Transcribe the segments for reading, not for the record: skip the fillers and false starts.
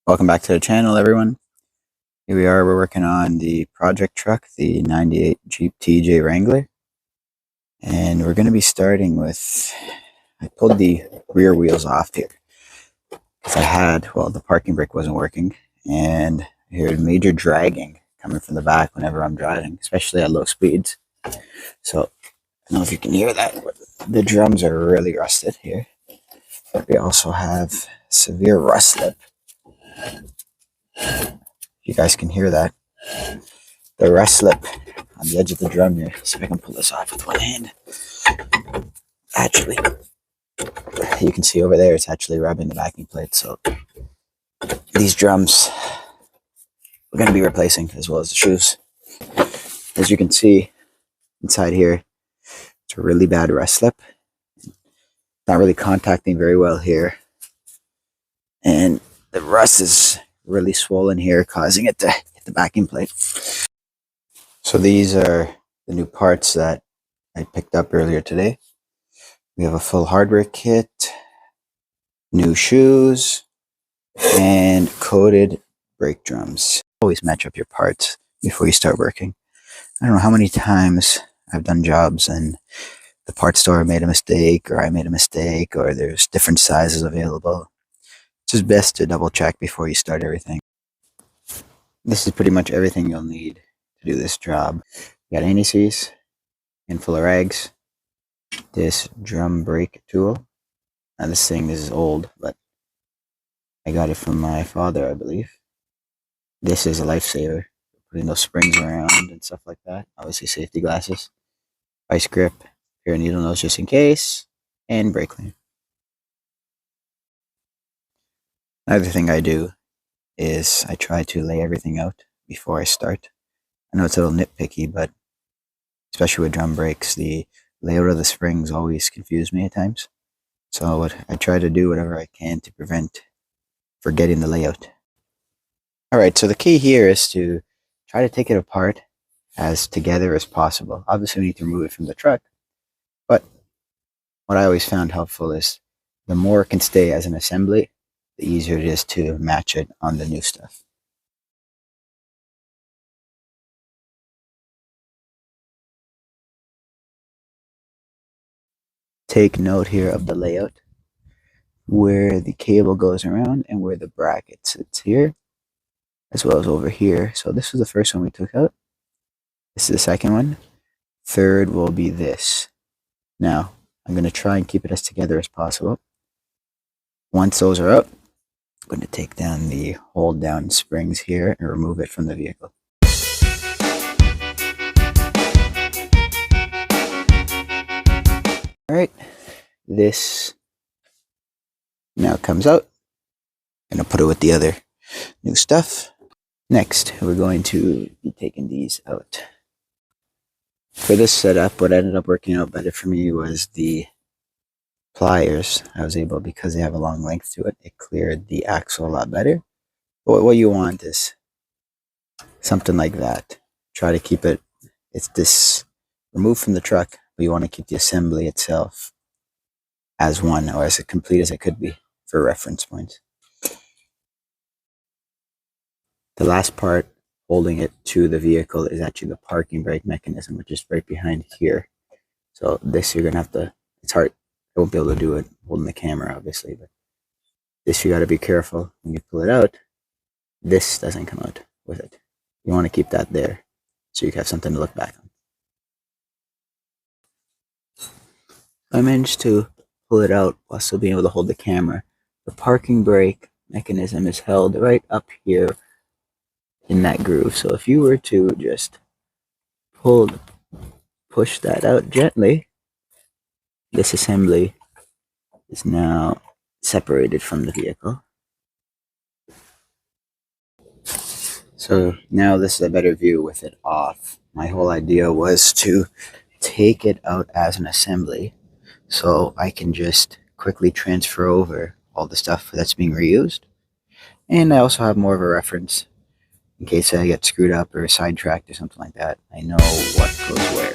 Welcome back to the channel, everyone. Here we are, we're working on the project truck, the 98 Jeep TJ Wrangler. And we're going to be starting with, I pulled the rear wheels off here. Because the parking brake wasn't working. And I heard major dragging coming from the back whenever I'm driving, especially at low speeds. So, I don't know if you can hear that, but the drums are really rusted here. But we also have severe rust slip. You guys can hear that. The rust slip on the edge of the drum here. See if I can pull this off with one hand. Actually, you can see over there it's actually rubbing the backing plate. So these drums we're going to be replacing, as well as the shoes. As you can see inside here, it's a really bad rust slip. Not really contacting very well here. And the rust is really swollen here, causing it to hit the backing plate. So these are the new parts that I picked up earlier today. We have a full hardware kit, new shoes, and coated brake drums. Always match up your parts before you start working. I don't know how many times I've done jobs and the parts store made a mistake, or I made a mistake, or there's different sizes available. It's just best to double check before you start everything. This is pretty much everything you'll need to do this job. You got anti-seize, handful of rags, this drum brake tool. Now this is old, but I got it from my father, I believe. This is a lifesaver, putting those springs around and stuff like that. Obviously safety glasses, vice grip, pair of needle nose just in case, and brake cleaner. Another thing I do is I try to lay everything out before I start. I know it's a little nitpicky, but especially with drum brakes, the layout of the springs always confuse me at times. So I try to do whatever I can to prevent forgetting the layout. Alright, so the key here is to try to take it apart as together as possible. Obviously we need to remove it from the truck, but what I always found helpful is the more it can stay as an assembly, the easier it is to match it on the new stuff. Take note here of the layout, where the cable goes around and where the bracket sits here, as well as over here. So this was the first one we took out. This is the second one. Third will be this. Now, I'm going to try and keep it as together as possible. Once those are out, I'm going to take down the hold down springs here and remove it from the vehicle. Alright, this now comes out. I'm going to put it with the other new stuff. Next, we're going to be taking these out. For this setup, what ended up working out better for me was the pliers. I was able, because they have a long length to it, it cleared the axle a lot better. But what you want is something like that. Try to keep it, it's this removed from the truck, but you want to keep the assembly itself as one, or as complete as it could be for reference points. The last part holding it to the vehicle is actually the parking brake mechanism, which is right behind here. So this you're gonna have to, it's hard, I won't be able to do it holding the camera obviously, but this you got to be careful when you pull it out. This doesn't come out with it. You want to keep that there so you can have something to look back on. I managed to pull it out while still being able to hold the camera. The parking brake mechanism is held right up here in that groove. So if you were to just push that out gently, this assembly is now separated from the vehicle. So now this is a better view with it off. My whole idea was to take it out as an assembly so I can just quickly transfer over all the stuff that's being reused. And I also have more of a reference in case I get screwed up or sidetracked or something like that. I know what goes where.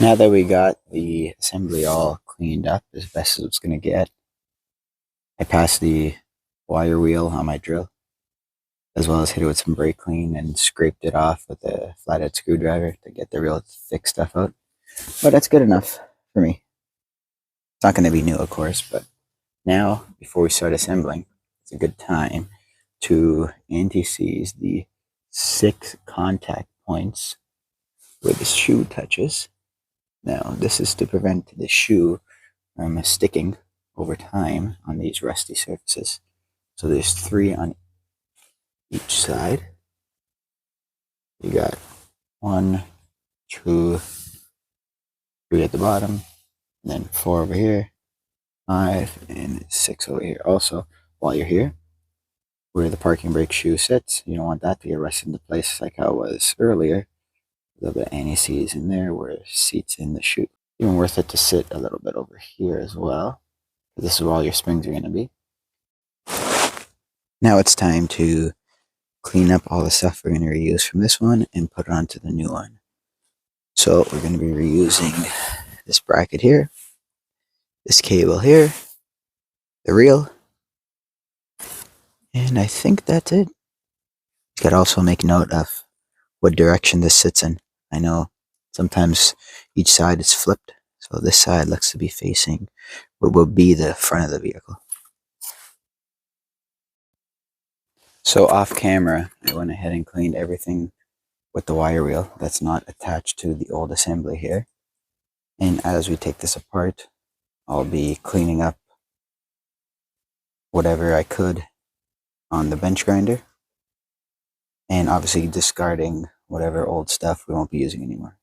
Now that we got the assembly all cleaned up as best as it's going to get, I passed the wire wheel on my drill, as well as hit it with some brake clean and scraped it off with a flathead screwdriver to get the real thick stuff out. But that's good enough for me. It's not going to be new, of course, but now, before we start assembling, it's a good time to anti-seize the 6 contact points where the shoe touches. Now, this is to prevent the shoe from sticking over time on these rusty surfaces. So there's 3 on each side. You got 1, 2, 3 at the bottom, and then 4 over here, 5, and 6 over here. Also, while you're here, where the parking brake shoe sits, you don't want that to get rusted into place like how it was earlier. A little bit of anti-seize in there where it seats in the shoe. Even worth it to sit a little bit over here as well. This is where all your springs are going to be. Now it's time to clean up all the stuff we're going to reuse from this one and put it onto the new one. So we're going to be reusing this bracket here, this cable here, the reel, and I think that's it. You got to also make note of what direction this sits in. I know sometimes each side is flipped, so this side looks to be facing what will be the front of the vehicle. So off camera, I went ahead and cleaned everything with the wire wheel that's not attached to the old assembly here. And as we take this apart, I'll be cleaning up whatever I could on the bench grinder, and obviously discarding whatever old stuff we won't be using anymore.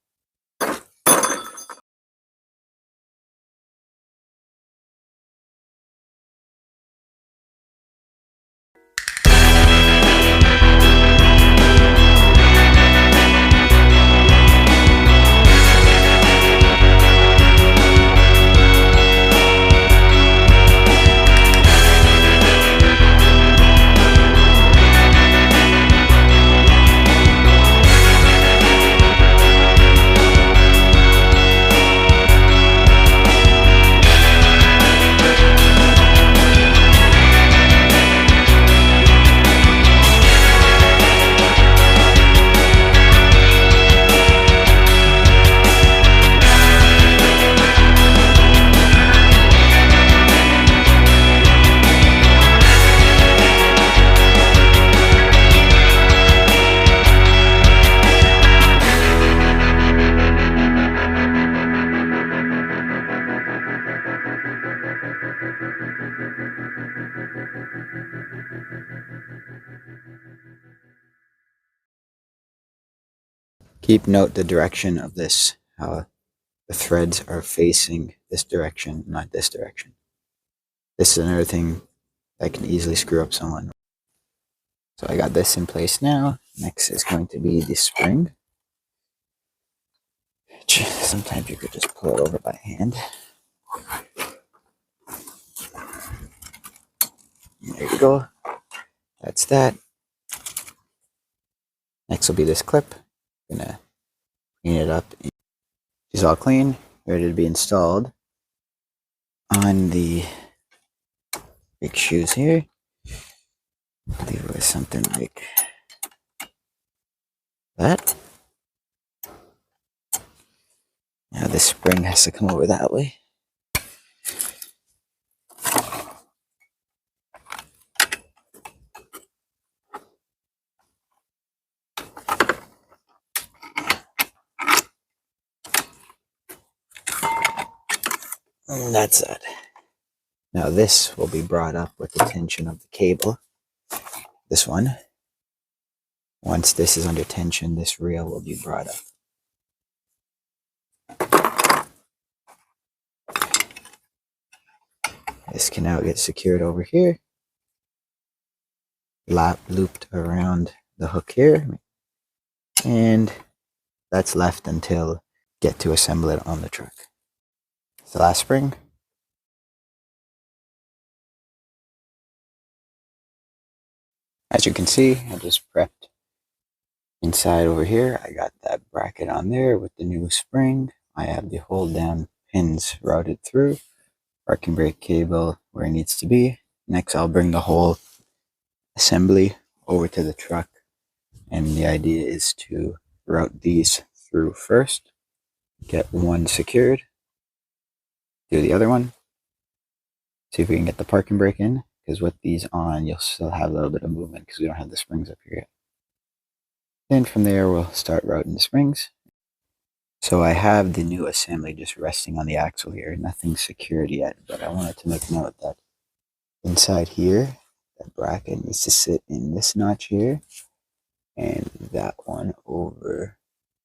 Keep note the direction of this, how the threads are facing this direction, not this direction. This is another thing that can easily screw up someone. So I got this in place now. Next is going to be the spring. Sometimes you could just pull it over by hand. There you go. That's that. Next will be this clip. I'm gonna clean it up. She's all clean, ready to be installed on the big shoes here. I believe it was something like that. Now this spring has to come over that way. And that's it. Now this will be brought up with the tension of the cable. This one. Once this is under tension, this reel will be brought up. This can now get secured over here. Looped around the hook here. And that's left until get to assemble it on the truck. The last spring. As you can see, I just prepped inside over here. I got that bracket on there with the new spring I have the hold down pins routed through, parking brake cable where it needs to be. Next, I'll bring the whole assembly over to the truck, and the idea is to route these through first, get one secured, do the other one, see if we can get the parking brake in, because with these on, you'll still have a little bit of movement because we don't have the springs up here yet. Then from there, we'll start routing the springs. So I have the new assembly just resting on the axle here, nothing secured yet, but I wanted to make note that inside here, that bracket needs to sit in this notch here, and that one over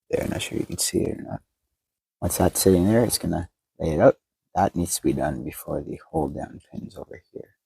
there. I'm not sure you can see it or not. Once that's sitting there, it's gonna lay it out. That needs to be done before the hold down pins over here.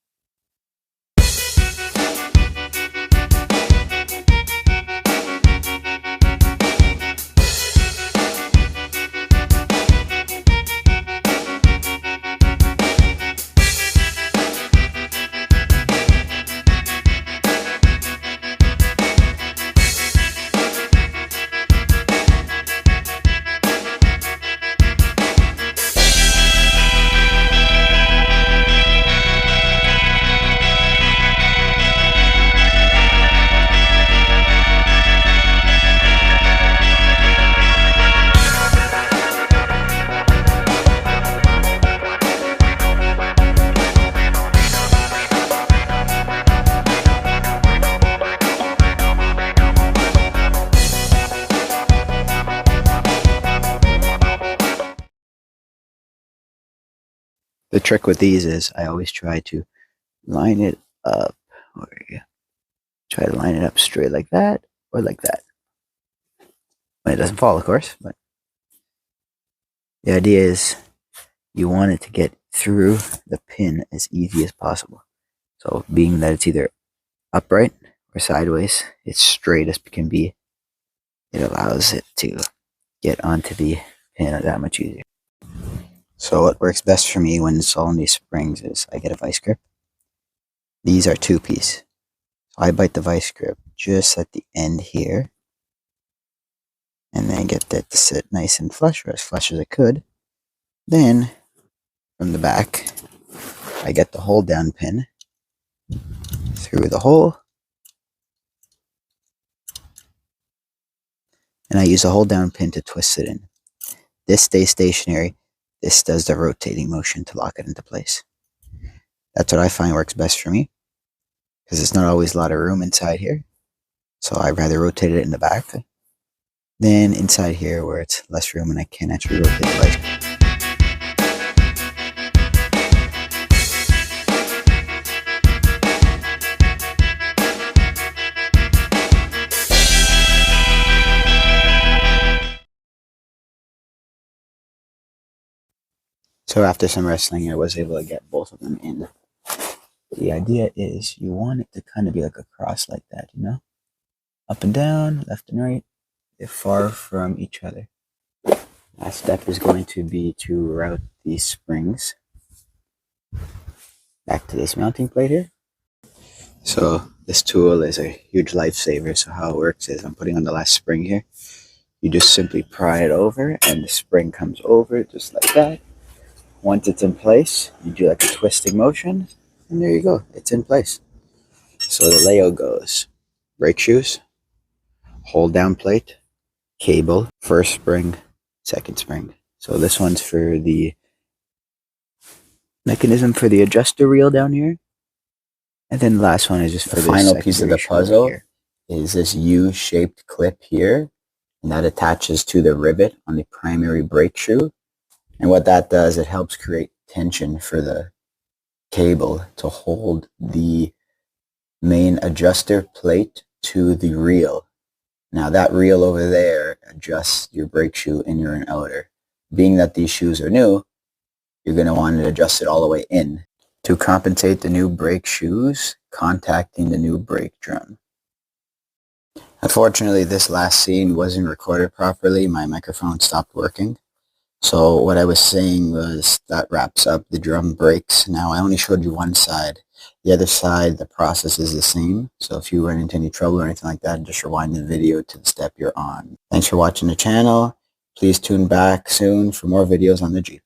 The trick with these is I always try to line it up, or try to line it up straight like that, or like that. When it doesn't fall, of course, but the idea is you want it to get through the pin as easy as possible. So being that it's either upright or sideways, it's straight as can be, it allows it to get onto the pin that much easier. So what works best for me when installing these springs is I get a vice grip. These are 2-piece. So I bite the vice grip just at the end here, and then get that to sit nice and flush, or as flush as it could. Then from the back, I get the hold down pin through the hole, and I use a hold down pin to twist it in. This stays stationary. This does the rotating motion to lock it into place. That's what I find works best for me, because there's not always a lot of room inside here. So I'd rather rotate it in the back than inside here where it's less room and I can't actually rotate the vice grip. So after some wrestling, I was able to get both of them in. The idea is you want it to kind of be like a cross like that, you know? Up and down, left and right. They're far from each other. Last step is going to be to route these springs back to this mounting plate here. So this tool is a huge lifesaver. So how it works is I'm putting on the last spring here. You just simply pry it over and the spring comes over just like that. Once it's in place, you do like a twisting motion, and there you go, it's in place. So the layout goes: brake shoes, hold down plate, cable, first spring, second spring. So this one's for the mechanism for the adjuster reel down here, and then the last one is just for the final piece of the puzzle is this U-shaped clip here, and that attaches to the rivet on the primary brake shoe. And what that does, it helps create tension for the cable to hold the main adjuster plate to the reel. Now that reel over there adjusts your brake shoe inner and outer. Being that these shoes are new, you're going to want to adjust it all the way in. To compensate the new brake shoes, contacting the new brake drum. Unfortunately, this last scene wasn't recorded properly. My microphone stopped working. So what I was saying was that wraps up the drum brakes. Now I only showed you one side. The other side, the process is the same. So if you run into any trouble or anything like that, just rewind the video to the step you're on. Thanks for watching the channel. Please tune back soon for more videos on the Jeep.